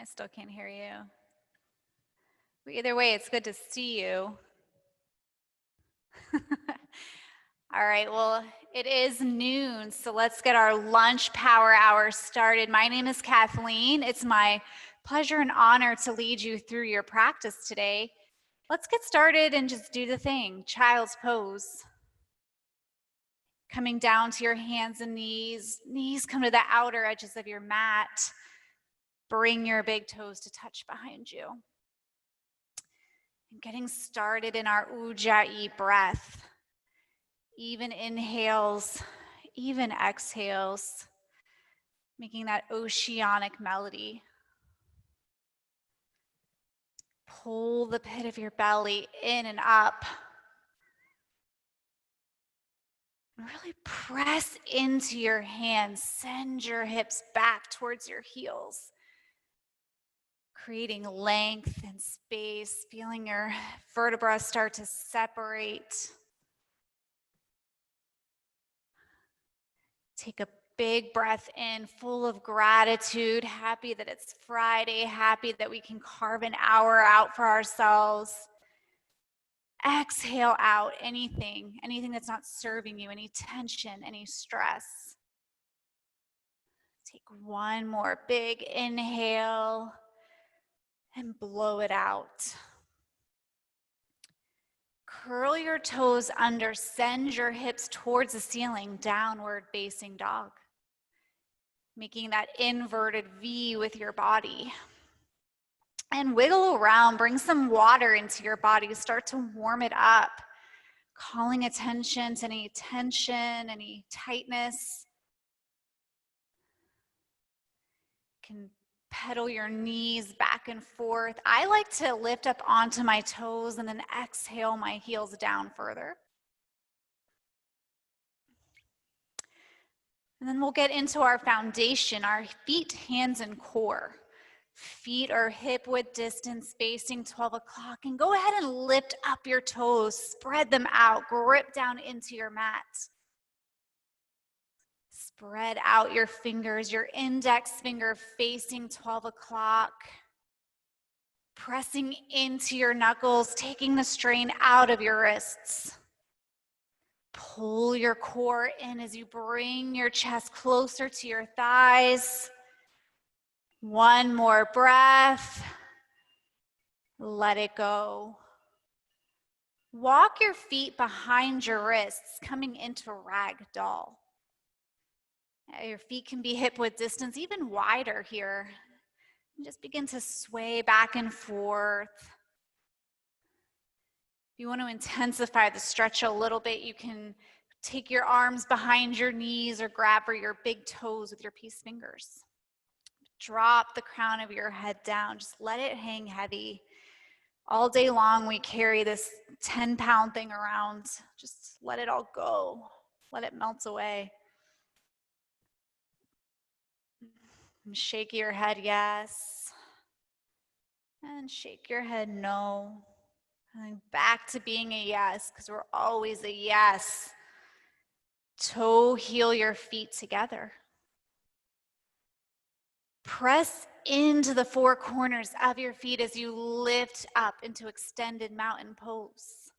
still can't hear you. But either way, it's good to see you. All right, well, it is noon, so let's get our lunch power hour started. My name is Kathleen. It's my pleasure and honor to lead you through your practice today. Let's get started and just do the thing. Child's pose. Coming down to your hands and knees. Knees come to the outer edges of your mat. Bring your big toes to touch behind you. And getting started in our Ujjayi breath. Even inhales, even exhales, making that oceanic melody. Pull the pit of your belly in and up. Really press into your hands. Send your hips back towards your heels. Creating length and space, feeling your vertebrae start to separate. Take a big breath in, full of gratitude, happy that it's Friday, happy that we can carve an hour out for ourselves. Exhale out anything that's not serving you, any tension, any stress. Take one more big inhale and blow it out. Curl your toes under, send your hips towards the ceiling, downward facing dog. Making that inverted V with your body. And wiggle around, bring some water into your body, start to warm it up. Calling attention to any tension, any tightness. You can pedal your knees back and forth. I like to lift up onto my toes and then exhale my heels down further. And then we'll get into our foundation, our feet, hands, and core. Feet are hip width distance, spacing 12 o'clock. And go ahead and lift up your toes, spread them out, grip down into your mat. Spread out your fingers, your index finger facing 12 o'clock. Pressing into your knuckles, taking the strain out of your wrists. Pull your core in as you bring your chest closer to your thighs. One more breath. Let it go. Walk your feet behind your wrists, coming into ragdoll. Your feet can be hip width distance, even wider here. And just begin to sway back and forth. If you want to intensify the stretch a little bit, you can take your arms behind your knees or grab for your big toes with your peace fingers. Drop the crown of your head down. Just let it hang heavy. All day long, we carry this 10-pound thing around. Just let it all go. Let it melt away. Shake your head, yes. And shake your head, no. And back to being a yes, because we're always a yes. Toe heel your feet together. Press into the four corners of your feet as you lift up into extended mountain pose.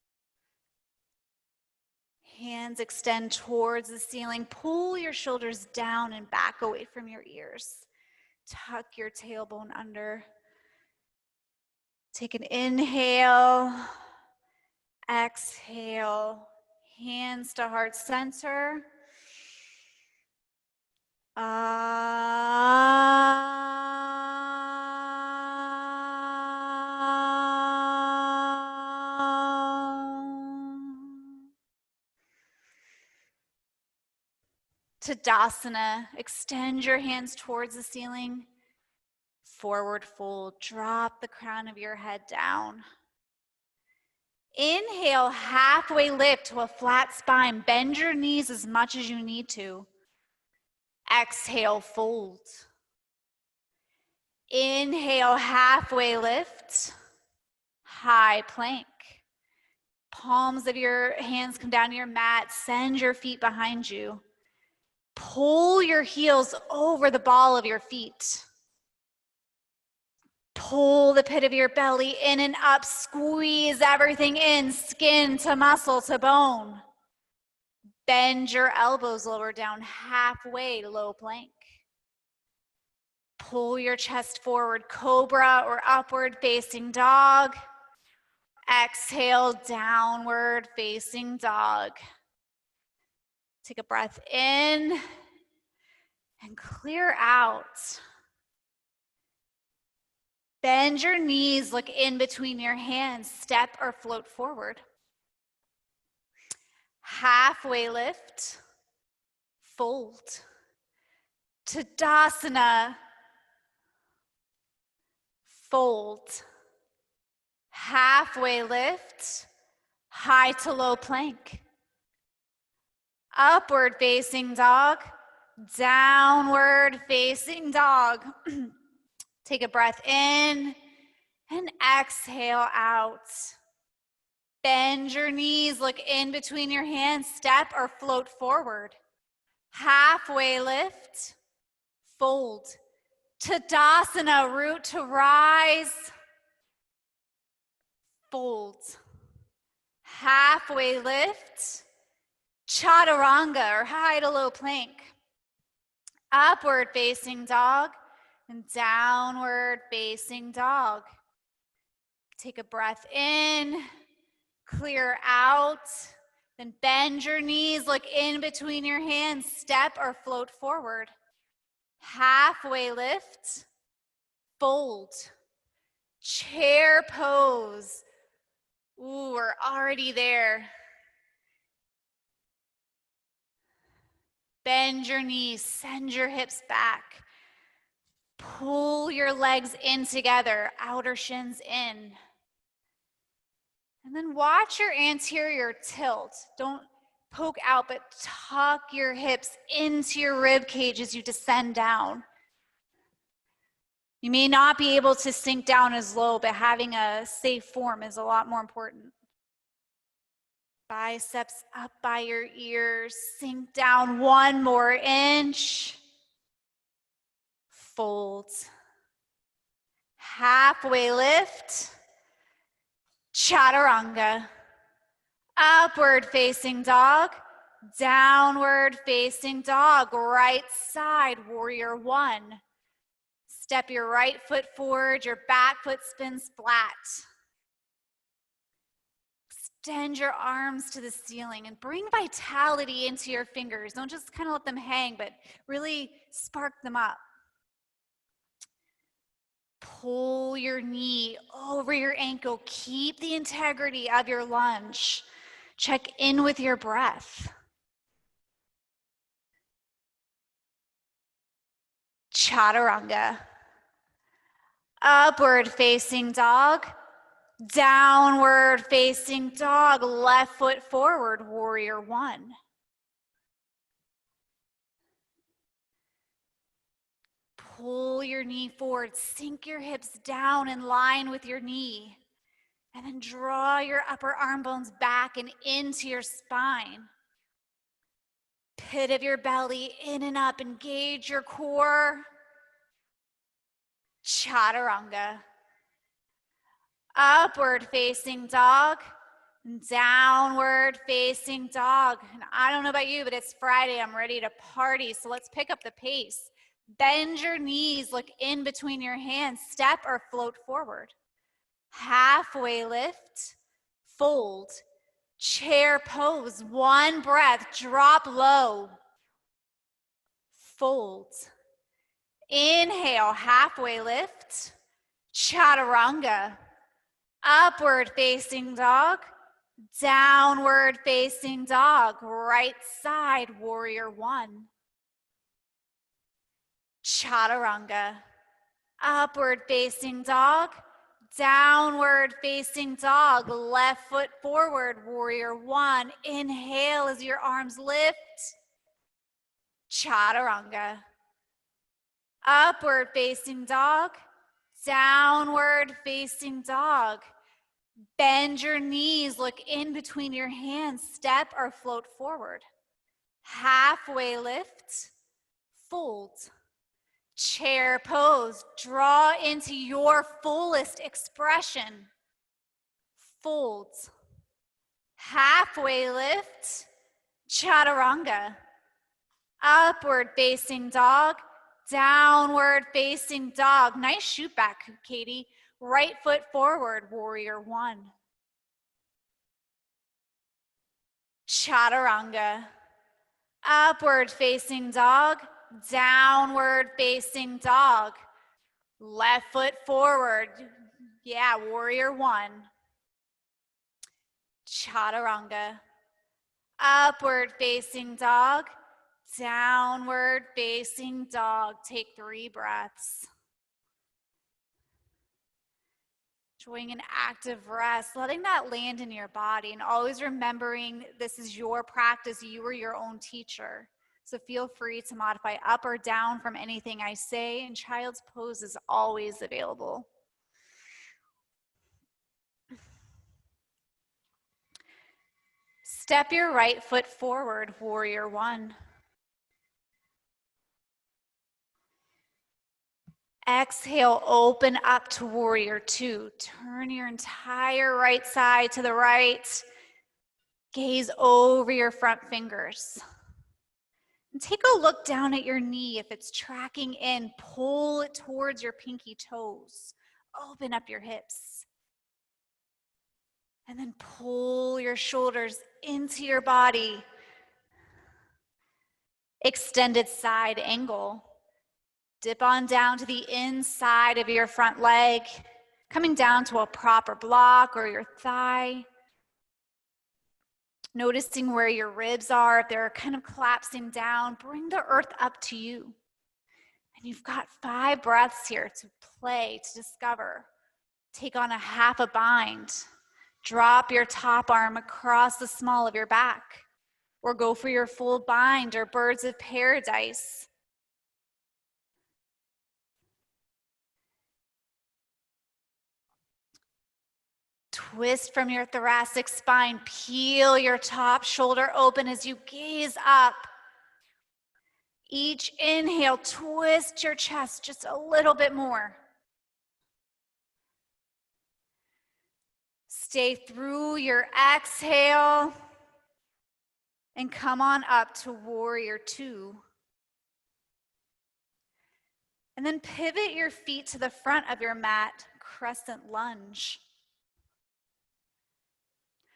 Hands extend towards the ceiling. Pull your shoulders down and back away from your ears. Tuck your tailbone under. Take an inhale, exhale, hands to heart center. Tadasana, extend your hands towards the ceiling. Forward fold, drop the crown of your head down. Inhale, halfway lift to a flat spine. Bend your knees as much as you need to. Exhale, fold. Inhale, halfway lift. High plank. Palms of your hands come down to your mat. Send your feet behind you. Pull your heels over the ball of your feet. Pull the pit of your belly in and up. Squeeze everything in, skin to muscle to bone. Bend your elbows lower down halfway to low plank. Pull your chest forward, cobra or upward facing dog. Exhale, downward facing dog. Take a breath in and clear out. Bend your knees, look in between your hands, step or float forward. Halfway lift, fold. Tadasana, fold. Halfway lift, high to low plank. Upward facing dog, downward facing dog. Take a breath in and exhale out. Bend your knees, look in between your hands, step or float forward. Halfway lift, fold. Tadasana, root to rise, fold. Halfway lift, chaturanga or high to low plank. Upward facing dog and downward facing dog. Take a breath in, clear out, then bend your knees, look in between your hands, step or float forward. Halfway lift, fold. Chair pose. Ooh, we're already there. Bend your knees, send your hips back. Pull your legs in together, outer shins in. And then watch your anterior tilt. Don't poke out, but tuck your hips into your rib cage as you descend down. You may not be able to sink down as low, but having a safe form is a lot more important. Biceps up by your ears, sink down one more inch. Fold. Halfway lift. Chaturanga. Upward facing dog. Downward facing dog. Right side, warrior one. Step your right foot forward, your back foot spins flat. Extend your arms to the ceiling and bring vitality into your fingers. Don't just kind of let them hang, but really spark them up. Pull your knee over your ankle. Keep the integrity of your lunge. Check in with your breath. Chaturanga. Upward facing dog. Downward facing dog. Left foot forward, warrior one. Pull your knee forward, sink your hips down in line with your knee, and then draw your upper arm bones back and into your spine. Pit of your belly in and up, engage your core. Chaturanga. Upward facing dog, downward facing dog. And I don't know about you, but it's Friday, I'm ready to party, so let's pick up the pace. Bend your knees, look in between your hands, step or float forward. Halfway lift, fold, chair pose, one breath, drop low, fold. Inhale, halfway lift, chaturanga, upward facing dog, downward facing dog, right side, warrior one. Chaturanga, upward facing dog, downward facing dog, left foot forward, warrior one. Inhale as your arms lift. Chaturanga, upward facing dog, downward facing dog. Bend your knees, look in between your hands, step or float forward. Halfway lift, fold. Chair pose. Draw into your fullest expression. Folds. Halfway lift. Chaturanga. Upward facing dog. Downward facing dog. Nice shoot back, Katie. Right foot forward, warrior one. Chaturanga. Upward facing dog. Downward facing dog. Left foot forward. Yeah, warrior one. Chaturanga. Upward facing dog. Downward facing dog. Take 3 breaths. Enjoying an active rest, letting that land in your body, and always remembering this is your practice. You are your own teacher. So feel free to modify up or down from anything I say, and child's pose is always available. Step your right foot forward, warrior one. Exhale, open up to warrior two. Turn your entire right side to the right. Gaze over your front fingers. And take a look down at your knee. If it's tracking in, pull it towards your pinky toes. Open up your hips. And then pull your shoulders into your body. Extended side angle. Dip on down to the inside of your front leg, coming down to a proper block or your thigh. Noticing where your ribs are, if they're kind of collapsing down, bring the earth up to you. And you've got 5 breaths here to play, to discover. Take on a half a bind. Drop your top arm across the small of your back, or go for your full bind or birds of paradise. Twist from your thoracic spine, peel your top shoulder open as you gaze up. Each inhale, twist your chest just a little bit more. Stay through your exhale and come on up to warrior two. And then pivot your feet to the front of your mat, crescent lunge.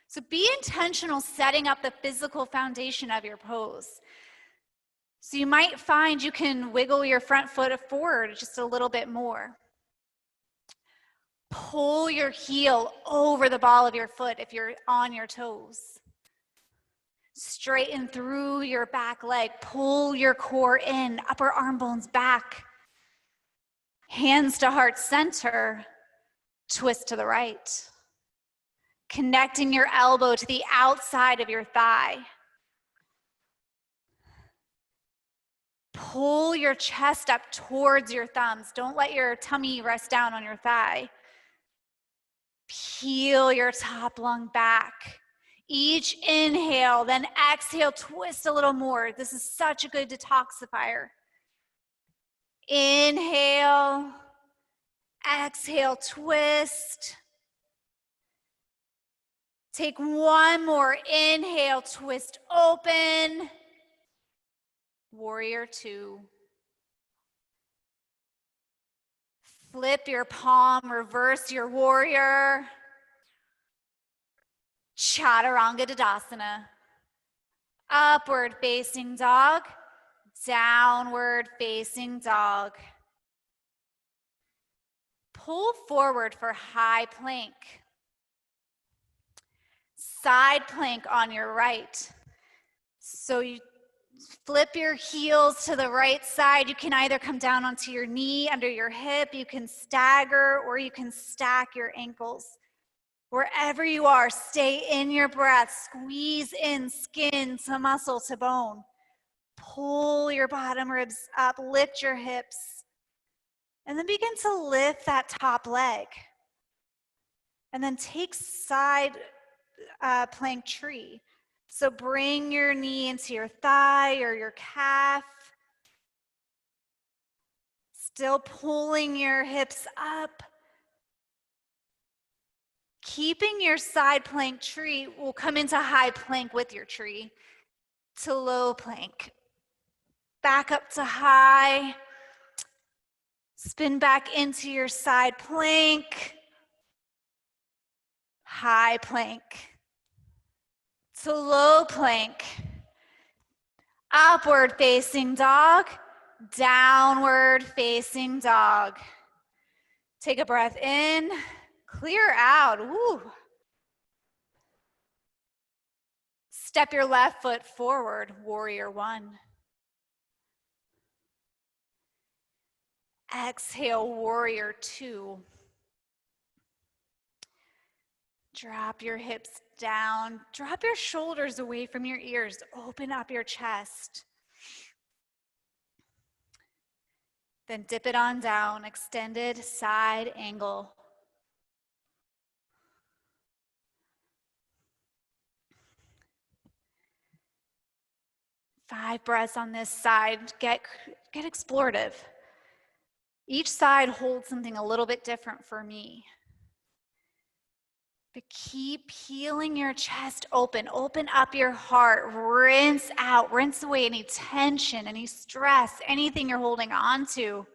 So be intentional setting up the physical foundation of your pose. So you might find you can wiggle your front foot forward just a little bit more. Pull your heel over the ball of your foot if you're on your toes. Straighten through your back leg. Pull your core in, upper arm bones back. Hands to heart center. Twist to the right. Connecting your elbow to the outside of your thigh. Pull your chest up towards your thumbs. Don't let your tummy rest down on your thigh. Peel your top lung back. Each inhale, then exhale, twist a little more. This is such a good detoxifier. Inhale, exhale, twist. Take one more inhale, twist open. Warrior two. Flip your palm, reverse your warrior. Chaturanga Tadasana. Upward facing dog, downward facing dog. Pull forward for high plank. Side plank on your right. So you flip your heels to the right side. You can either come down onto your knee, under your hip, you can stagger, or you can stack your ankles. Wherever you are, stay in your breath. Squeeze in skin to muscle to bone. Pull your bottom ribs up, lift your hips, and then begin to lift that top leg. And then take side plank tree. So bring your knee into your thigh or your calf. Still pulling your hips up. Keeping your side plank tree, will come into high plank with your tree, to low plank. Back up to high. Spin back into your side plank. High plank. To low plank. Upward facing dog. Downward facing dog. Take a breath in. Clear out. Woo. Step your left foot forward, warrior one. Exhale, warrior two. Drop your hips down. Drop your shoulders away from your ears. Open up your chest. Then dip it on down, extended side angle. Five breaths on this side. Get explorative. Each side holds something a little bit different for me. But keep peeling your chest open. Open up your heart. Rinse out. Rinse away any tension, any stress, anything you're holding on to.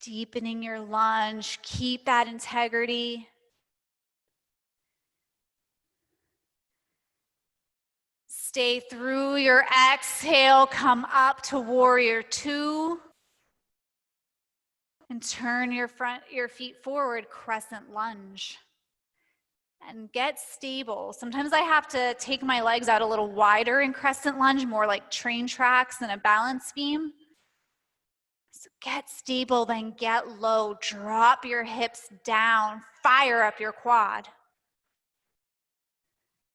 Deepening your lunge. Keep that integrity. Stay through your exhale. Come up to warrior two. And turn your feet forward, crescent lunge. And get stable. Sometimes I have to take my legs out a little wider in crescent lunge, more like train tracks than a balance beam. So get stable, then get low. Drop your hips down. Fire up your quad.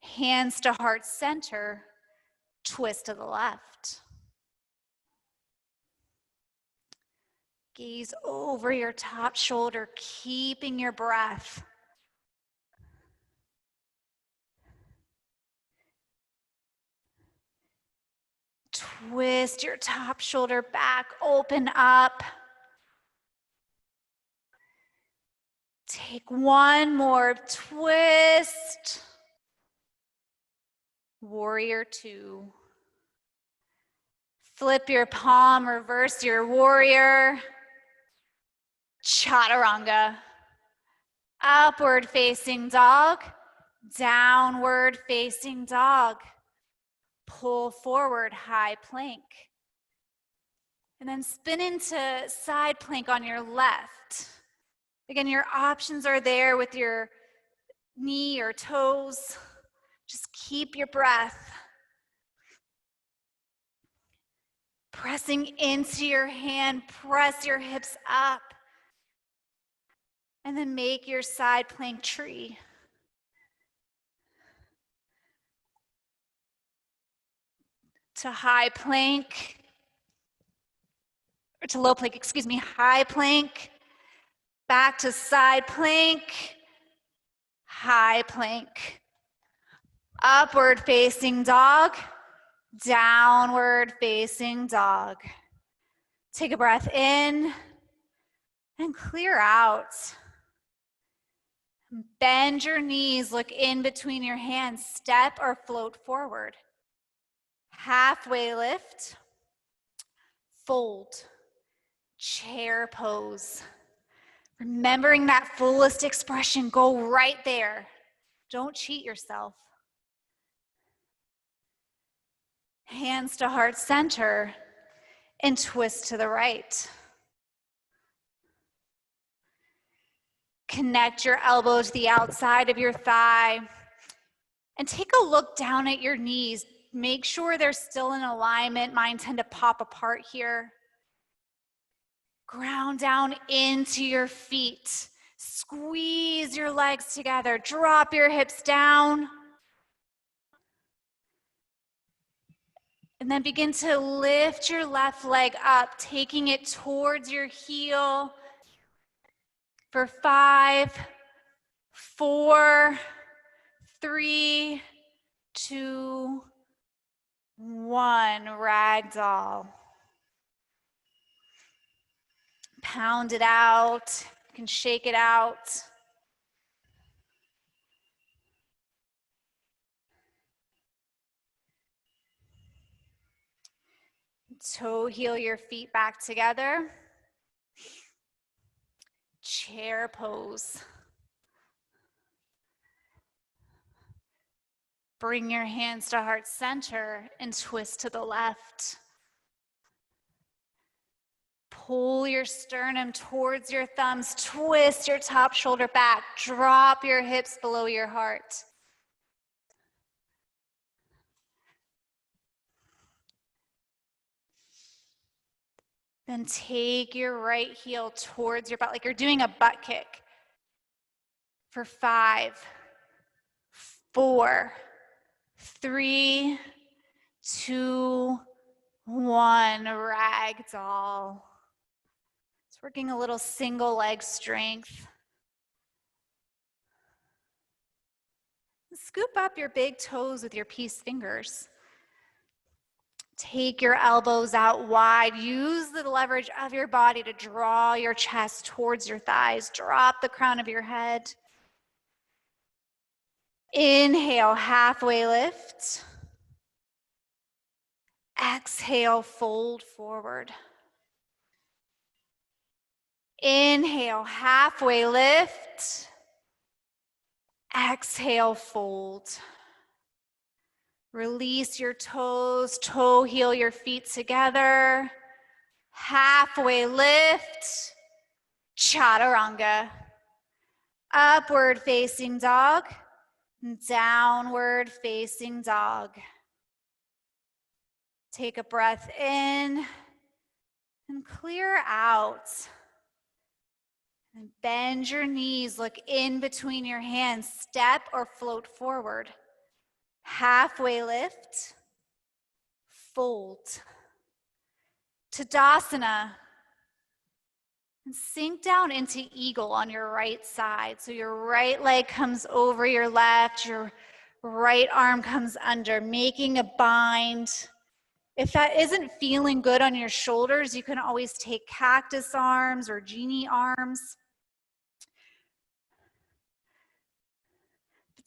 Hands to heart center. Twist to the left. Gaze over your top shoulder, keeping your breath. Twist your top shoulder back, open up. Take one more twist. Warrior two. Flip your palm, reverse your warrior. Chaturanga. Upward facing dog, downward facing dog. Pull forward, high plank. And then spin into side plank on your left. Again, your options are there with your knee or toes. Just keep your breath. Pressing into your hand, press your hips up. And then make your side plank tree. To high plank, or to low plank, excuse me, high plank, back to side plank, high plank, upward facing dog, downward facing dog. Take a breath in and clear out. Bend your knees, look in between your hands, step or float forward. Halfway lift, fold, chair pose. Remembering that fullest expression, go right there. Don't cheat yourself. Hands to heart center and twist to the right. Connect your elbow to the outside of your thigh and take a look down at your knees. Make sure they're still in alignment. Mine tend to pop apart here. Ground down into your feet. Squeeze your legs together. Drop your hips down. And then begin to lift your left leg up, taking it towards your heel. For 5, 4, 3, 2, 1, ragdoll. Pound it out. You can shake it out. Toe heel your feet back together. Chair pose. Bring your hands to heart center and twist to the left. Pull your sternum towards your thumbs. Twist your top shoulder back. Drop your hips below your heart. Then take your right heel towards your butt like you're doing a butt kick. For 5, 4, 3, 2, 1, ragdoll. It's working a little single leg strength. Scoop up your big toes with your peace fingers. Take your elbows out wide. Use the leverage of your body to draw your chest towards your thighs. Drop the crown of your head. Inhale, halfway lift. Exhale, fold forward. Inhale, halfway lift. Exhale, fold. Release your toes, toe heel your feet together. Halfway lift, chaturanga. Upward facing dog, downward facing dog. Take a breath in and clear out. And bend your knees, look in between your hands, step or float forward. Halfway lift, fold. Tadasana. And sink down into eagle on your right side. So your right leg comes over your left, your right arm comes under, making a bind. If that isn't feeling good on your shoulders, you can always take cactus arms or genie arms.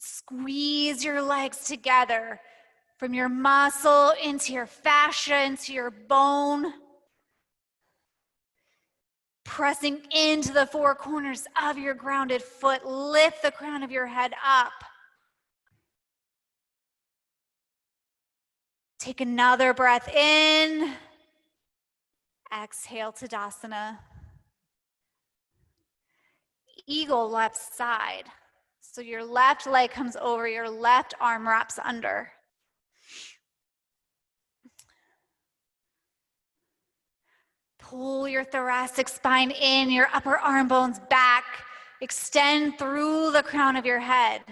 Squeeze your legs together from your muscle into your fascia, into your bone. Pressing into the four corners of your grounded foot. Lift the crown of your head up. Take another breath in. Exhale, Tadasana. Eagle left side. So your left leg comes over, your left arm wraps under. Pull your thoracic spine in, your upper arm bones back. Extend through the crown of your head.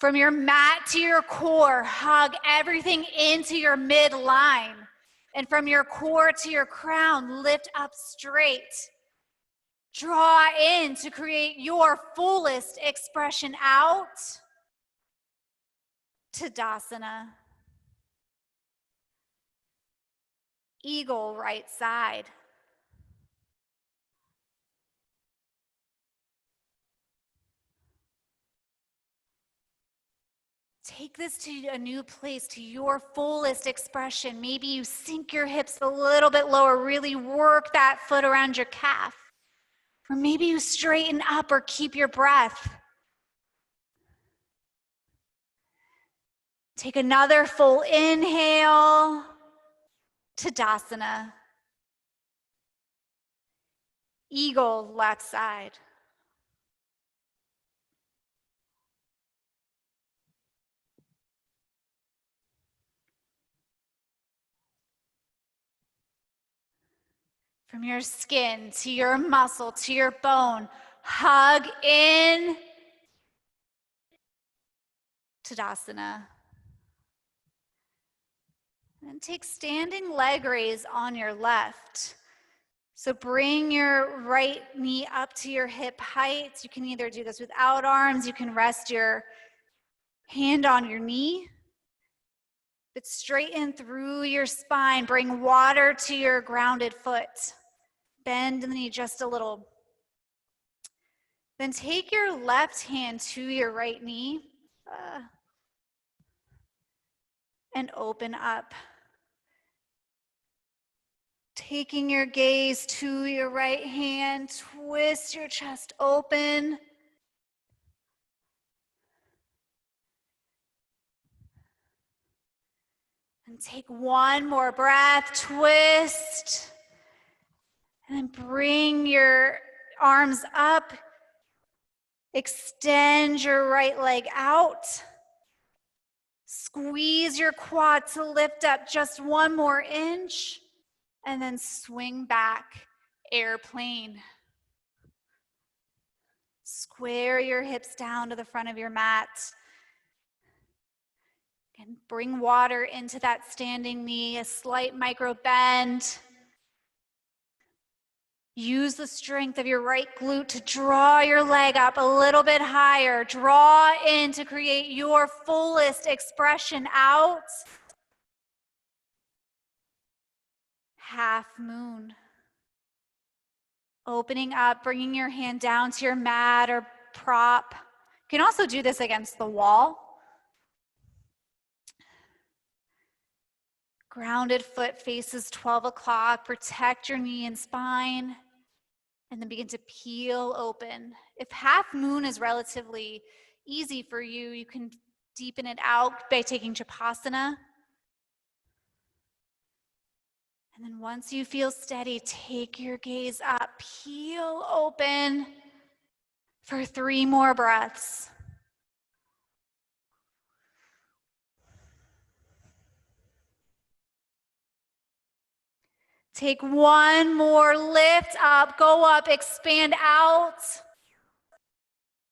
From your mat to your core, hug everything into your midline. And from your core to your crown, lift up straight. Draw in to create your fullest expression out. Tadasana. Eagle right side. Take this to a new place, to your fullest expression. Maybe you sink your hips a little bit lower, really work that foot around your calf. Or maybe you straighten up or keep your breath. Take another full inhale. Tadasana. Eagle left side. From your skin to your muscle to your bone, hug in. Tadasana. And take standing leg raise on your left. So bring your right knee up to your hip height. You can either do this without arms, you can rest your Hand on your knee, but straighten through your spine. Bring water to your grounded foot. Bend the knee just a little. Then take your left hand to your right knee and open up. Taking your gaze to your right hand, twist your chest open. And take one more breath, twist. And then bring your arms up. Extend your right leg out. Squeeze your quad to lift up just one more inch. And then swing back, airplane. Square your hips down to the front of your mat. And bring water into that standing knee, a slight micro bend. Use the strength of your right glute to draw your leg up a little bit higher. Draw in to create your fullest expression out. Half moon. Opening up, bringing your hand down to your mat or prop. You can also do this against the wall. Grounded foot faces 12 o'clock. Protect your knee and spine. And then begin to peel open. If half moon is relatively easy for you, you can deepen it out by taking Chapasana. And then once you feel steady, take your gaze up, peel open for 3 more breaths. Take one more, lift up, go up, expand out.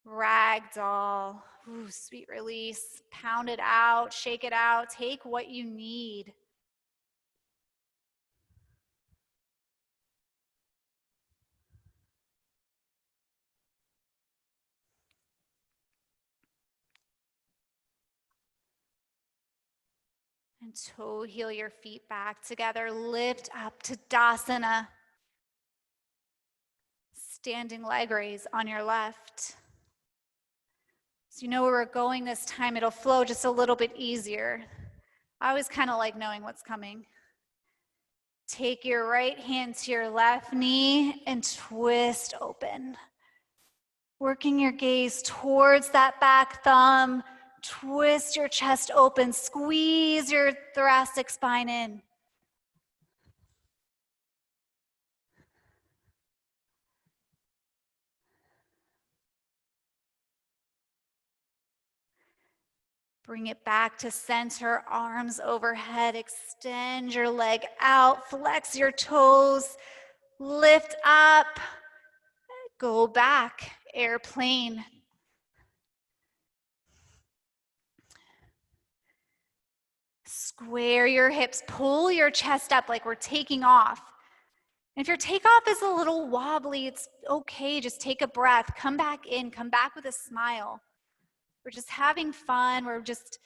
Ragdoll. Ooh, sweet release. Pound it out, shake it out, take what you need. And toe heel your feet back together. Lift up to Tadasana. Standing leg raise on your left. So you know where we're going this time. It'll flow just a little bit easier. I always kind of like knowing what's coming. Take your right hand to your left knee and twist open. Working your gaze towards that back thumb. Twist your chest open, squeeze your thoracic spine in. Bring it back to center, arms overhead, extend your leg out, flex your toes, lift up, go back, airplane. Square your hips, pull your chest up like we're taking off. And if your takeoff is a little wobbly, it's okay, just take a breath, come back in, come back with a smile. We're just having fun, we're just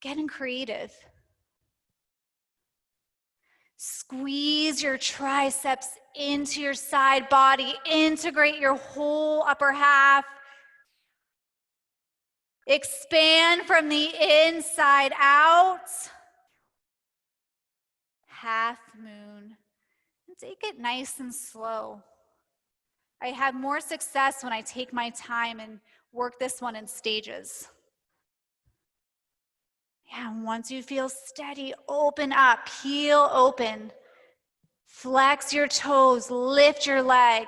getting creative. Squeeze your triceps into your side body, integrate your whole upper half. Expand from the inside out. Half moon. And take it nice and slow. I have more success when I take my time and work this one in stages. Yeah, and once you feel steady, open up, heel open. Flex your toes, lift your leg.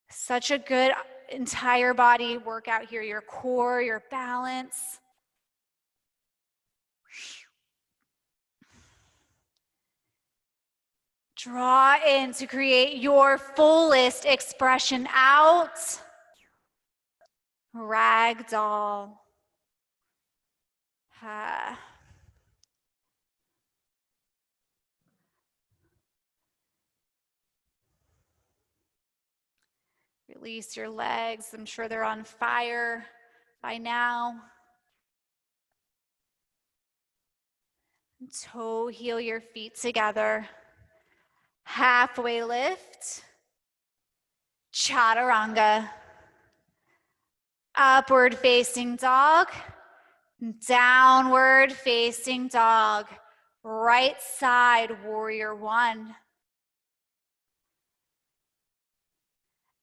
Such a good entire body workout here, your core, your balance. Draw in to create your fullest expression out. Ragdoll. Release your legs. I'm sure they're on fire by now. Toe heel your feet together. Halfway lift. Chaturanga. Upward facing dog. Downward facing dog. Right side, warrior one.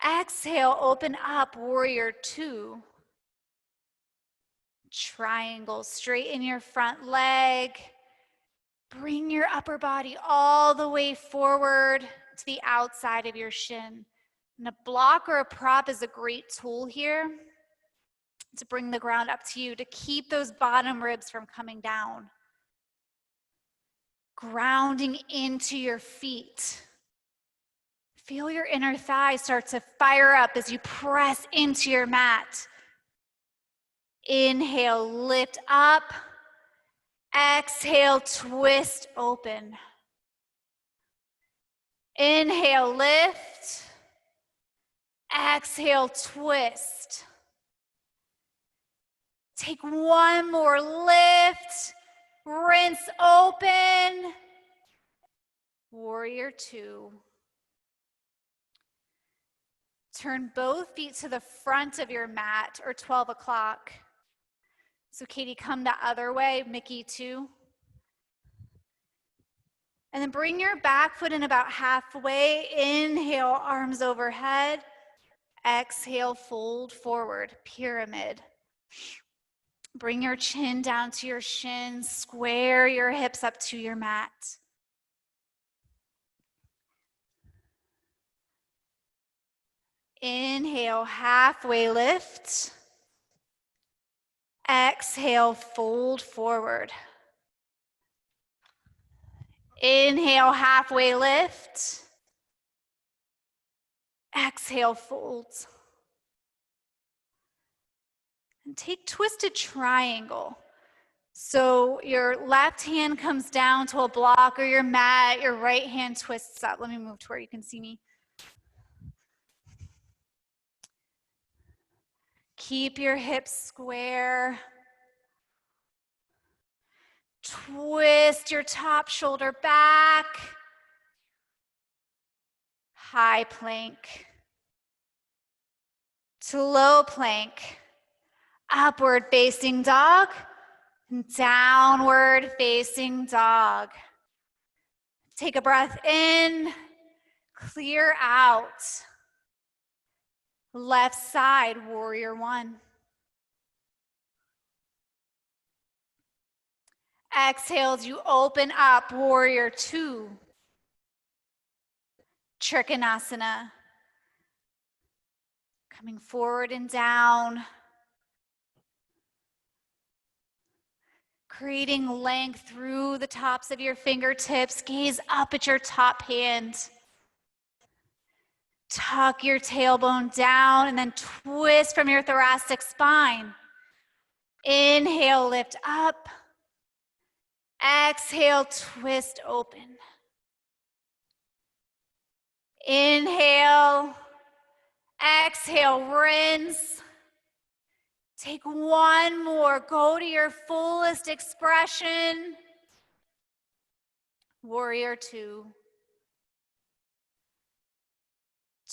Exhale, open up, warrior two. Triangle, straighten your front leg. Bring your upper body all the way forward to the outside of your shin. And a block or a prop is a great tool here to bring the ground up to you, to keep those bottom ribs from coming down. Grounding into your feet. Feel your inner thighs start to fire up as you press into your mat. Inhale, lift up. Exhale, twist open. Inhale, lift. Exhale, twist. Take one more lift. Rinse open. Warrior two. Turn both feet to the front of your mat, or 12 o'clock. So Katie, come the other way, Mickey too. And then bring your back foot in about halfway. Inhale, arms overhead. Exhale, fold forward, pyramid. Bring your chin down to your shins. Square your hips up to your mat. Inhale, halfway lift. Exhale, fold forward. Inhale, halfway lift. Exhale, fold. And take twisted triangle. So your left hand comes down to a block or your mat, your right hand twists up. Let me move to where you can see me. Keep your hips square. Twist your top shoulder back. High plank. To low plank. Upward facing dog. Downward facing dog. Take a breath in. Clear out. Left side, warrior one. Exhale as you open up, warrior two. Trikonasana. Coming forward and down. Creating length through the tops of your fingertips. Gaze up at your top hand. Tuck your tailbone down and then twist from your thoracic spine. Inhale, lift up. Exhale, twist open. Inhale. Exhale, rinse. Take one more. Go to your fullest expression. Warrior two.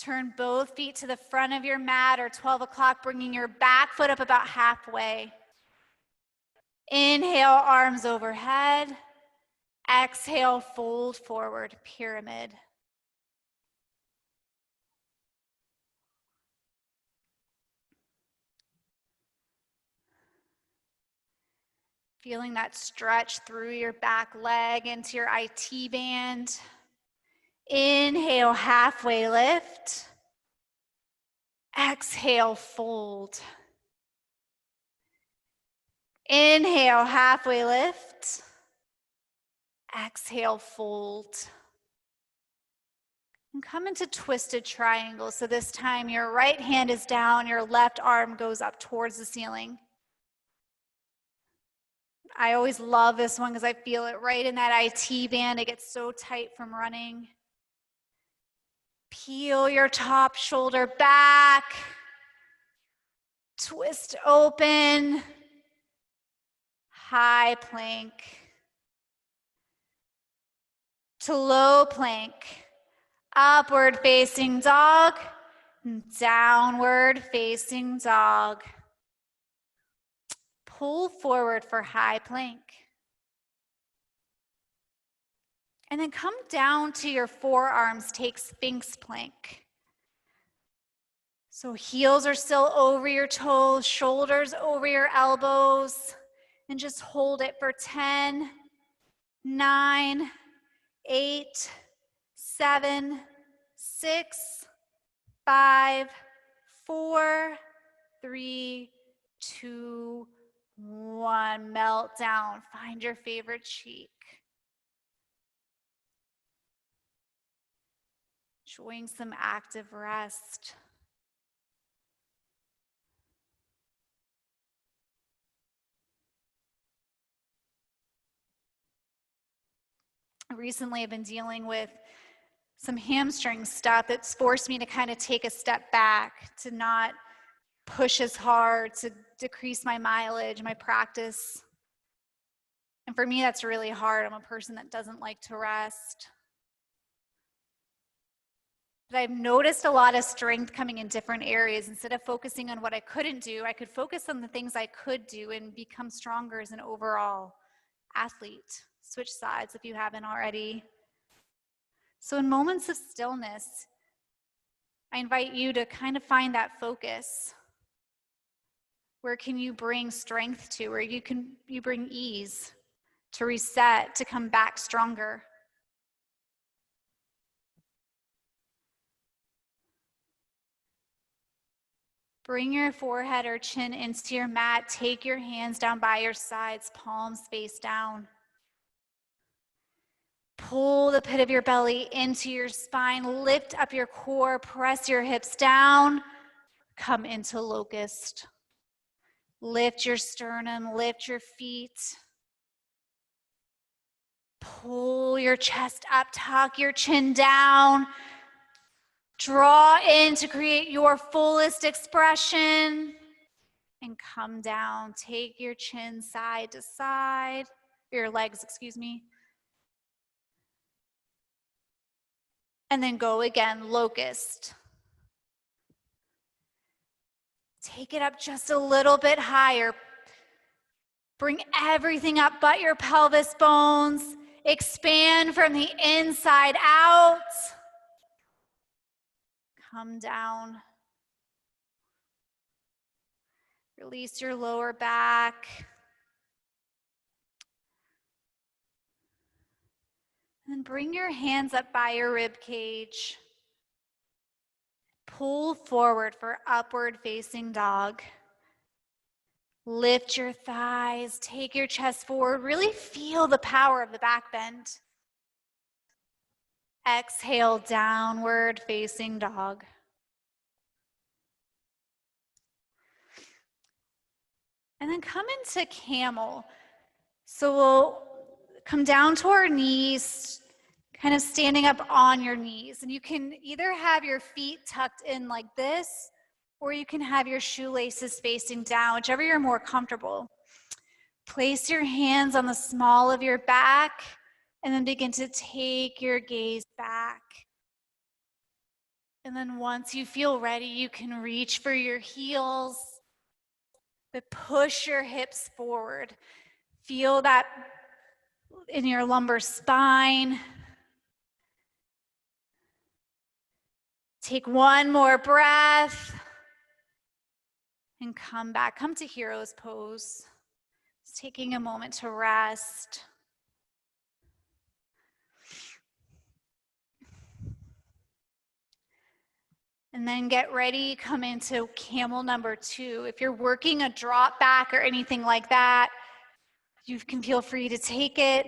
Turn both feet to the front of your mat or 12 o'clock, bringing your back foot up about halfway. Inhale, arms overhead. Exhale, fold forward, pyramid. Feeling that stretch through your back leg into your IT band. Inhale, halfway lift. Exhale, fold. Inhale, halfway lift. Exhale, fold. And come into twisted triangle. So this time your right hand is down, your left arm goes up towards the ceiling. I always love this one because I feel it right in that IT band. It gets so tight from running. Peel your top shoulder back. Twist open. High plank to low plank. Upward facing dog. Downward facing dog. Pull forward for high plank. And then come down to your forearms, take Sphinx plank. So heels are still over your toes, shoulders over your elbows, and just hold it for 10, 9, 8, 7, 6, 5, 4, 3, 2, 1. Melt down. Find your favorite cheek. Enjoying some active rest. Recently, I've been dealing with some hamstring stuff that's forced me to kind of take a step back, to not push as hard, to decrease my mileage, my practice. And for me, that's really hard. I'm a person that doesn't like to rest. But I've noticed a lot of strength coming in different areas. Instead of focusing on what I couldn't do, I could focus on the things I could do and become stronger as an overall athlete. Switch sides if you haven't already. So in moments of stillness, I invite you to kind of find that focus. Where can you bring strength to? Where you bring ease to reset, to come back stronger. Bring your forehead or chin into your mat. Take your hands down by your sides, palms face down. Pull the pit of your belly into your spine. Lift up your core. Press your hips down. Come into locust. Lift your sternum. Lift your feet. Pull your chest up. Tuck your chin down. Draw in to create your fullest expression. And come down. Take your chin side to side. Your legs, excuse me. And then go again, locust. Take it up just a little bit higher. Bring everything up but your pelvis bones. Expand from the inside out. Come down. Release your lower back. And bring your hands up by your rib cage. Pull forward for upward facing dog. Lift your thighs, take your chest forward. Really feel the power of the back bend. Exhale, downward facing dog. And then come into camel. So we'll come down to our knees, kind of standing up on your knees. And you can either have your feet tucked in like this, or you can have your shoelaces facing down, whichever you're more comfortable. Place your hands on the small of your back, and then begin to take your gaze back. And then once you feel ready, you can reach for your heels, but push your hips forward. Feel that in your lumbar spine. Take one more breath and come back. Come to hero's pose. Just taking a moment to rest. And then get ready, come into camel number 2. If you're working a drop back or anything like that, you can feel free to take it,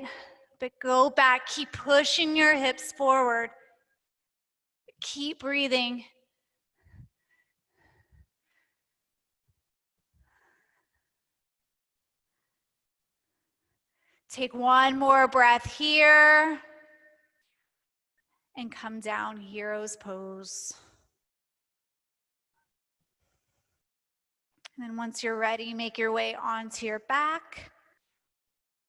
but go back, keep pushing your hips forward. Keep breathing. Take one more breath here. and come down, hero's pose. And then once you're ready, make your way onto your back.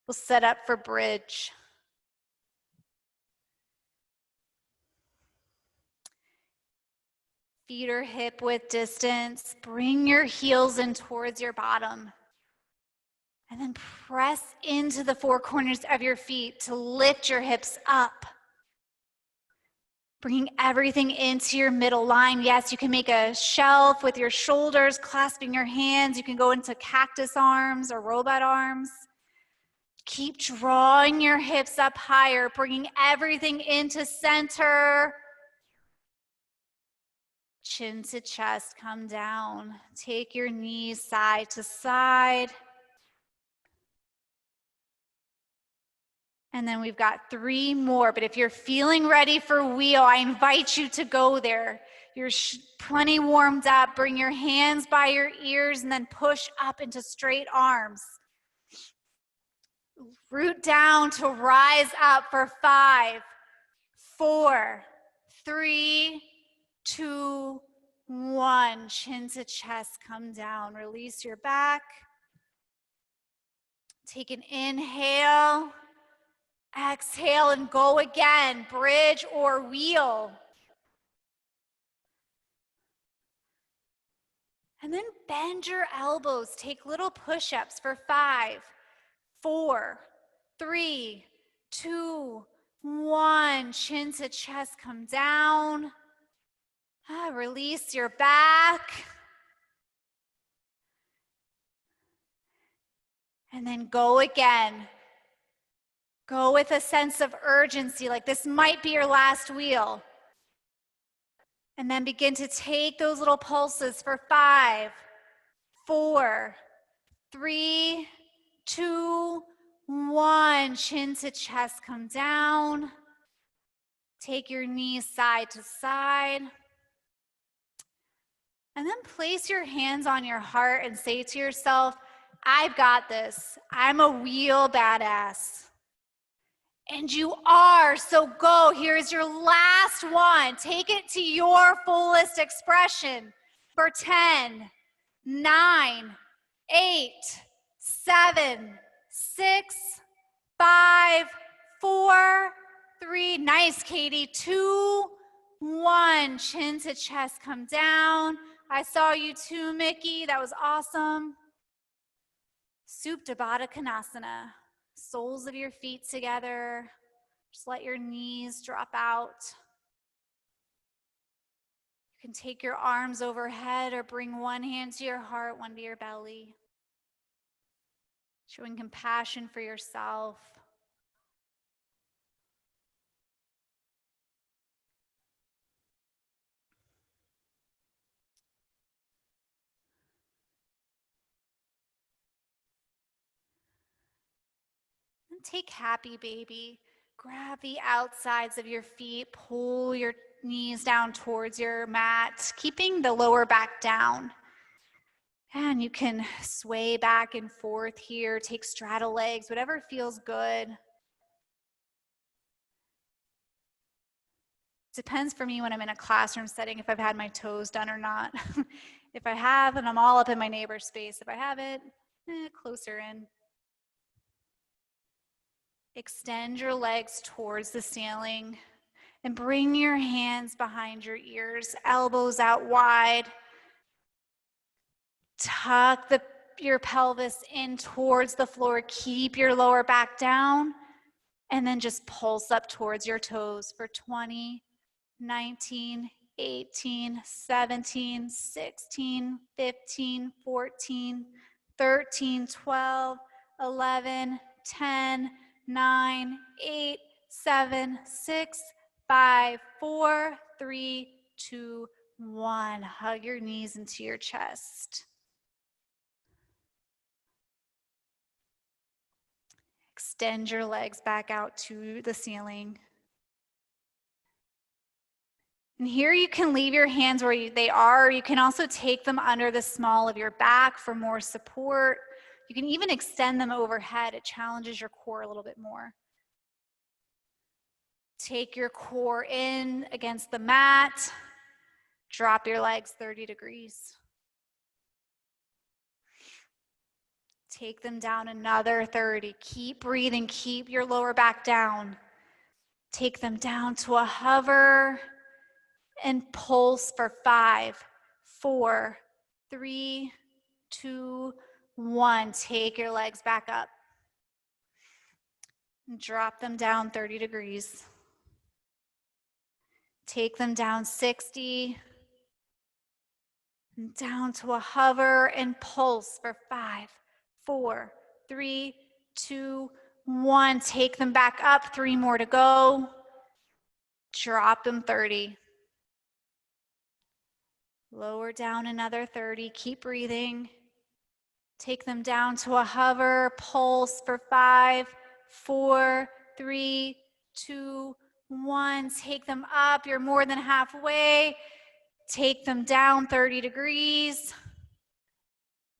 We'll set up for bridge. Feet are hip width distance. Bring your heels in towards your bottom. And then press into the four corners of your feet to lift your hips up. Bringing everything into your middle line. Yes, you can make a shelf with your shoulders clasping your hands. You can go into cactus arms or robot arms. Keep drawing your hips up higher, bringing everything into center. Chin to chest, come down. Take your knees side to side. And then we've got 3 more, but if you're feeling ready for wheel, I invite you to go there. You're plenty warmed up. Bring your hands by your ears and then push up into straight arms. Root down to rise up for 5, 4, 3, 2, 1. Chin to chest, come down. Release your back. Take an inhale. Exhale and go again, bridge or wheel. And then bend your elbows. Take little push-ups for 5, 4, 3, 2, 1. Chin to chest, come down. Release your back. And then go again. Go with a sense of urgency, like this might be your last wheel. And then begin to take those little pulses for 5, 4, 3, 2, 1. Chin to chest, come down. Take your knees side to side. And then place your hands on your heart and say to yourself, I've got this. I'm a wheel badass. And you are, so go. Here's your last one. Take it to your fullest expression for 10, 9, 8, 7, 6, 5, 4, 3. Nice, Katie. 2, 1. Chin to chest, come down. I saw you too, Mickey. That was awesome. Supta Baddha Konasana. Soles of your feet together. Just let your knees drop out. You can take your arms overhead or bring one hand to your heart, one to your belly. Showing compassion for yourself. And take happy baby. Grab the outsides of your feet, pull your knees down towards your mat, keeping the lower back down. And you can sway back and forth here, take straddle legs, whatever feels good. Depends for me when I'm in a classroom setting if I've had my toes done or not. If I have, and I'm all up in my neighbor's space. If I haven't, closer in. Extend your legs towards the ceiling and bring your hands behind your ears, elbows out wide. Tuck your pelvis in towards the floor. Keep your lower back down and then just pulse up towards your toes for 20, 19, 18, 17, 16, 15, 14, 13, 12, 11, 10, 9, 8, 7, 6, 5, 4, 3, 2, 1. Hug your knees into your chest. Extend your legs back out to the ceiling. And here you can leave your hands where they are. You can also take them under the small of your back for more support. You can even extend them overhead. It challenges your core a little bit more. Take your core in against the mat. Drop your legs 30 degrees. Take them down another 30. Keep breathing. Keep your lower back down. Take them down to a hover and pulse for 5, 4, 3, 2, 1. Take your legs back up. Drop them down 30 degrees. Take them down 60. Down to a hover and pulse for 5, 4, 3, 2, 1. Take them back up. 3 more to go. Drop them 30. Lower down another 30. Keep breathing. Take them down to a hover, pulse for 5, 4, 3, 2, 1. Take them up. You're more than halfway. Take them down 30 degrees.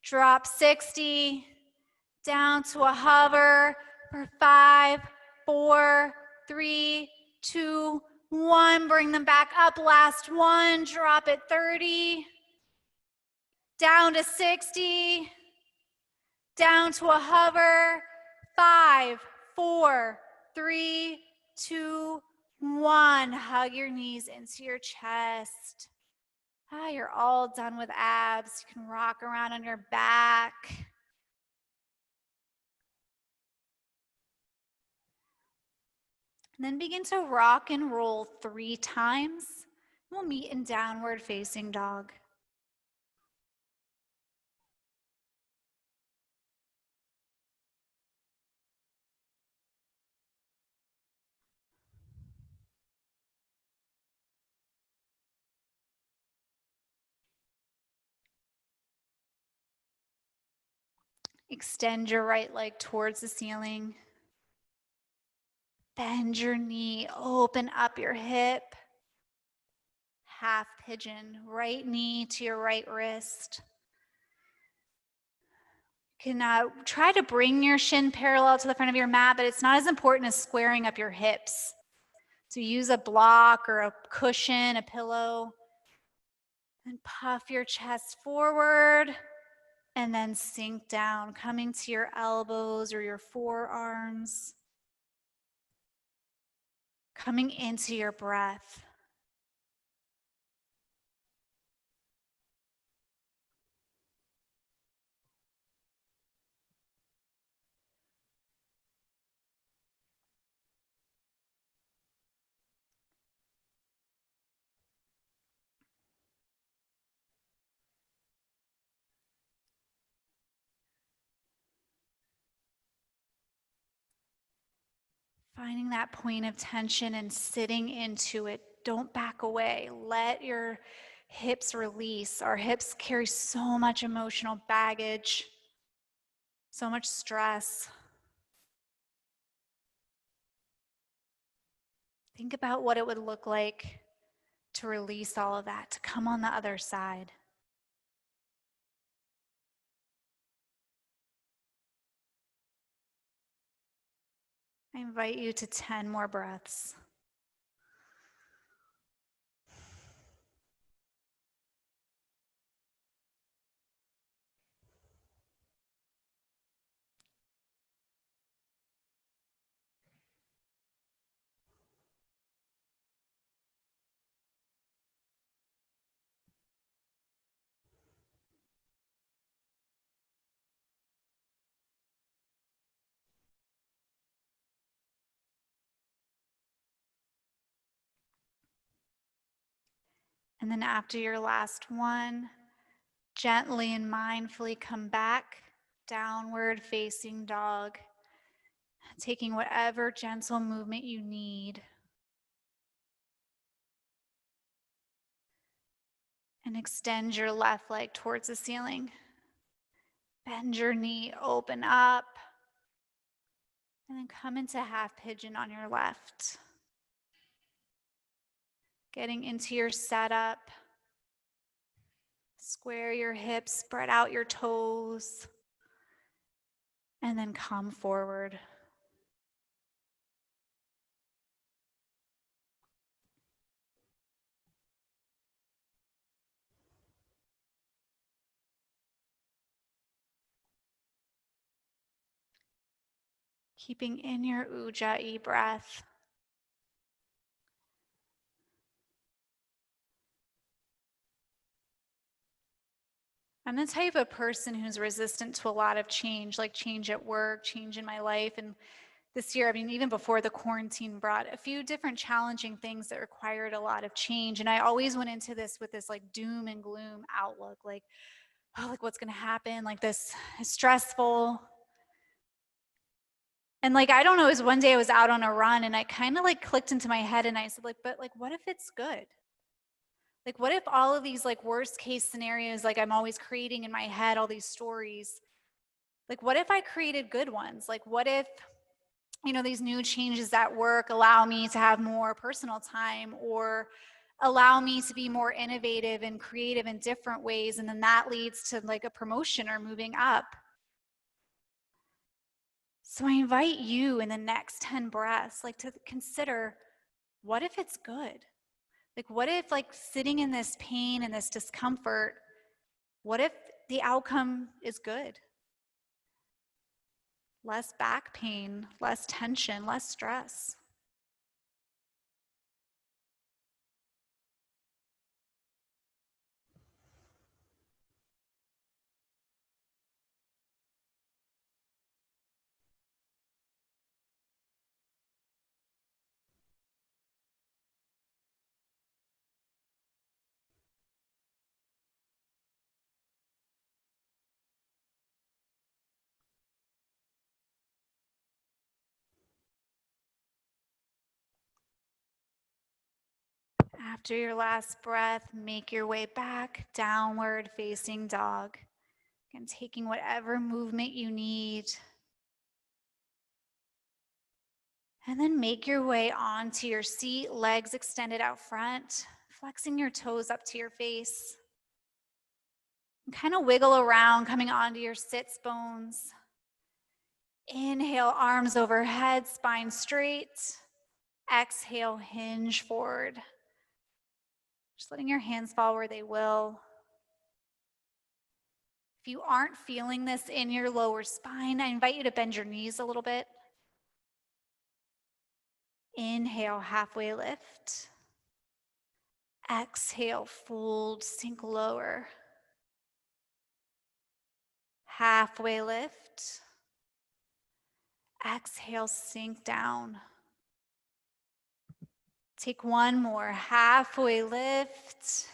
Drop 60. Down to a hover for 5, 4, 3, 2, 1. Bring them back up. Last one. Drop it 30. Down to 60. Down to a hover. 5, 4, 3, 2, 1. Hug your knees into your chest. You're all done with abs. You can rock around on your back. And then begin to rock and roll 3 times. We'll meet in downward facing dog. Extend your right leg towards the ceiling. Bend your knee, open up your hip. Half pigeon, right knee to your right wrist. You can try to bring your shin parallel to the front of your mat, but it's not as important as squaring up your hips. So use a block or a cushion, a pillow, and puff your chest forward. And then sink down, coming to your elbows or your forearms. Coming into your breath. Finding that point of tension and sitting into it. Don't back away. Let your hips release. Our hips carry so much emotional baggage, so much stress. Think about what it would look like to release all of that, to come on the other side. I invite you to 10 more breaths. And then after your last one, gently and mindfully come back, downward facing dog, taking whatever gentle movement you need. And extend your left leg towards the ceiling. Bend your knee, open up. And then come into half pigeon on your left. Getting into your setup. Square your hips, spread out your toes. And then come forward. Keeping in your ujjayi breath. I'm the type of person who's resistant to a lot of change, like change at work, change in my life. And this year, I mean, even before the quarantine brought a few different challenging things that required a lot of change. And I always went into this with this like doom and gloom outlook, like, oh, like what's going to happen? Like this is stressful. And like, I don't know, it was one day I was out on a run and I kind of like clicked into my head and I said like, but like, what if it's good? Like, what if all of these like worst case scenarios, like I'm always creating in my head, all these stories, like, what if I created good ones? Like, what if, you know, these new changes at work allow me to have more personal time or allow me to be more innovative and creative in different ways. And then that leads to like a promotion or moving up. So I invite you in the next 10 breaths, like to consider, what if it's good? Like, what if like sitting in this pain and this discomfort, what if the outcome is good? Less back pain, less tension, less stress. After your last breath, make your way back, downward facing dog. And taking whatever movement you need. And then make your way onto your seat, legs extended out front, flexing your toes up to your face. And kind of wiggle around, coming onto your sits bones. Inhale, arms overhead, spine straight. Exhale, hinge forward. Just letting your hands fall where they will. If you aren't feeling this in your lower spine, I invite you to bend your knees a little bit. Inhale, halfway lift. Exhale, fold, sink lower. Halfway lift. Exhale, sink down. Take one more. Halfway lift.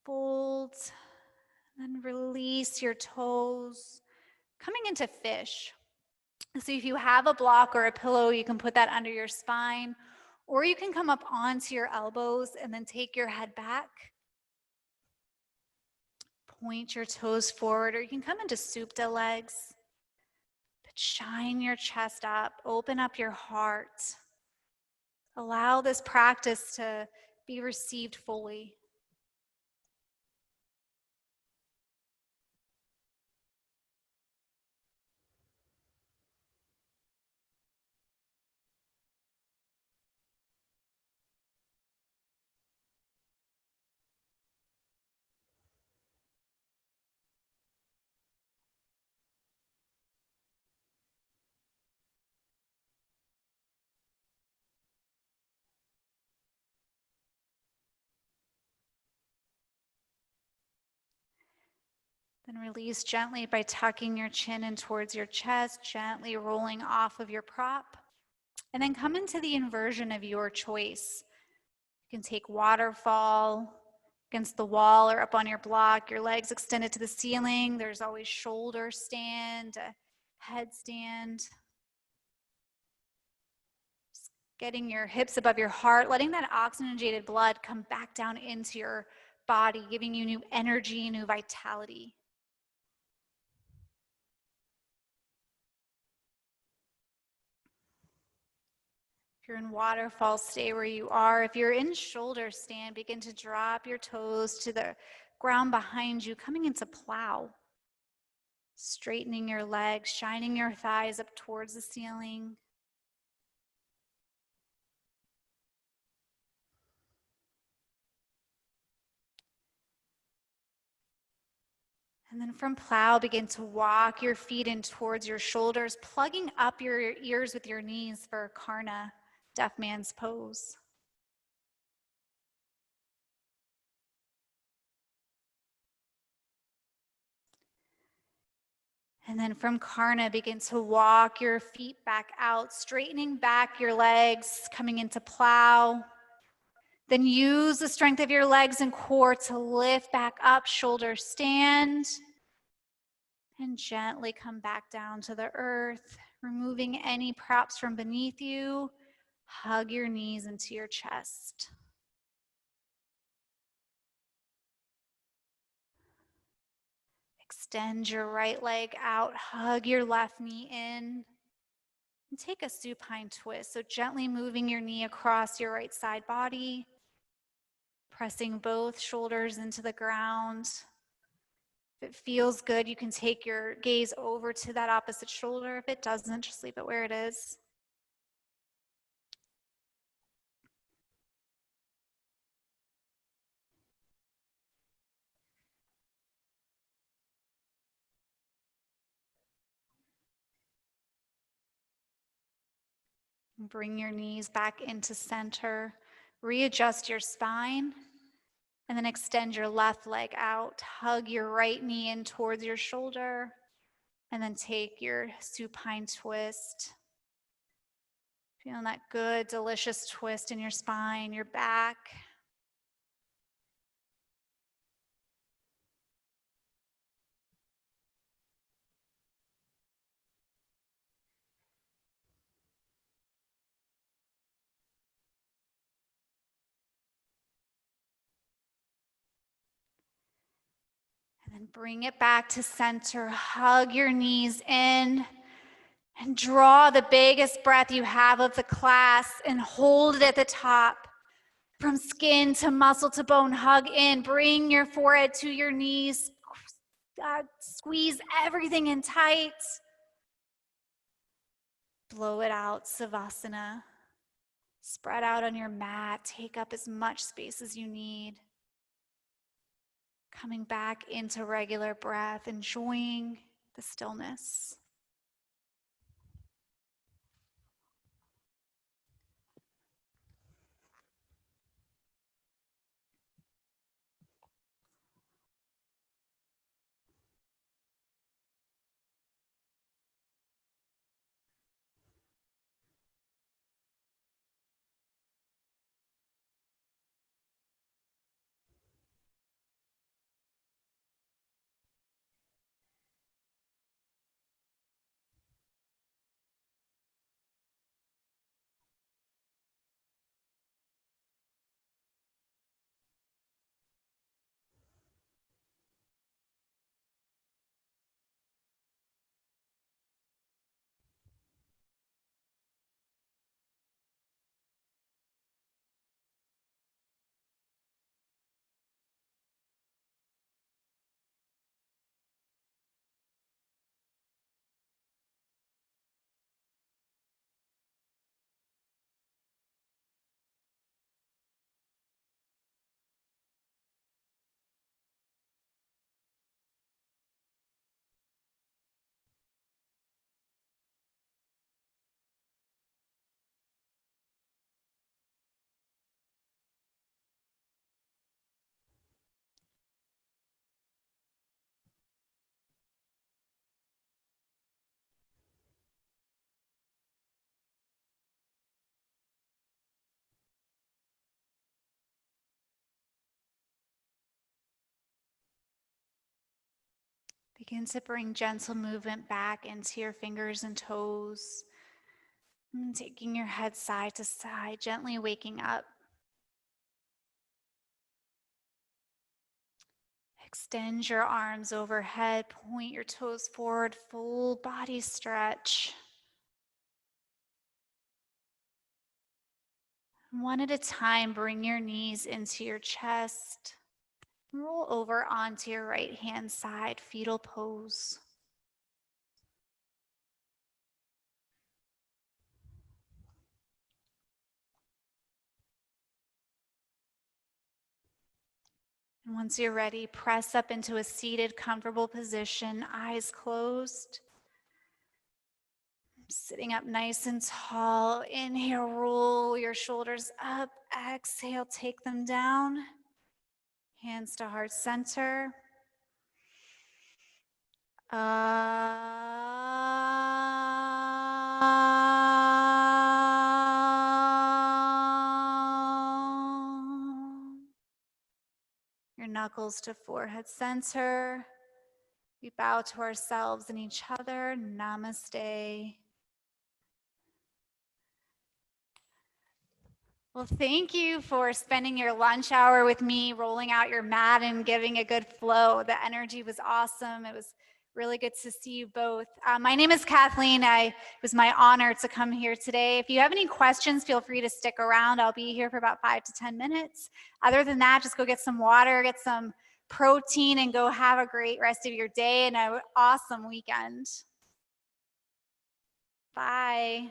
Fold. Then release your toes. Coming into fish. So if you have a block or a pillow, you can put that under your spine, or you can come up onto your elbows and then take your head back. Point your toes forward, or you can come into supta legs. But shine your chest up, open up your heart. Allow this practice to be received fully. Then release gently by tucking your chin in towards your chest, gently rolling off of your prop. And then come into the inversion of your choice. You can take waterfall against the wall or up on your block, your legs extended to the ceiling. There's always shoulder stand, a headstand. Just getting your hips above your heart, letting that oxygenated blood come back down into your body, giving you new energy, new vitality. If you're in waterfall, stay where you are. If you're in shoulder stand, begin to drop your toes to the ground behind you, coming into plow. Straightening your legs, shining your thighs up towards the ceiling. And And then from plow, begin to walk your feet in towards your shoulders, plugging up your ears with your knees for Karna, deaf man's pose. And then from Karna, begin to walk your feet back out, straightening back your legs, coming into plow. Then use the strength of your legs and core to lift back up, shoulder stand. And gently come back down to the earth, removing any props from beneath you. Hug your knees into your chest. Extend your right leg out, hug your left knee in, and take a supine twist. So gently moving your knee across your right side body, pressing both shoulders into the ground. If it feels good, you can take your gaze over to that opposite shoulder. If it doesn't, just leave it where it is. Bring your knees back into center. Readjust your spine. And then extend your left leg out. Hug your right knee in towards your shoulder. And then take your supine twist. Feeling that good, delicious twist in your spine, your back. And then bring it back to center. Hug your knees in. And draw the biggest breath you have of the class and hold it at the top. From skin to muscle to bone, hug in. Bring your forehead to your knees. Squeeze everything in tight. Blow it out, Savasana. Spread out on your mat. Take up as much space as you need. Coming back into regular breath, enjoying the stillness. Begin to bring gentle movement back into your fingers and toes. And taking your head side to side, gently waking up. Extend your arms overhead, point your toes forward, full body stretch. One at a time, bring your knees into your chest. Roll over onto your right hand side, fetal pose. And once you're ready, press up into a seated, comfortable position, eyes closed. Sitting up nice and tall. Inhale, roll your shoulders up. Exhale, take them down. Hands to heart center. Your knuckles to forehead center. We bow to ourselves and each other. Namaste. Well, thank you for spending your lunch hour with me, rolling out your mat and giving a good flow. The energy was awesome. It was really good to see you both. My name is Kathleen. It was my honor to come here today. If you have any questions, feel free to stick around. I'll be here for about 5 to 10 minutes. Other than that, just go get some water, get some protein, and go have a great rest of your day and an awesome weekend. Bye.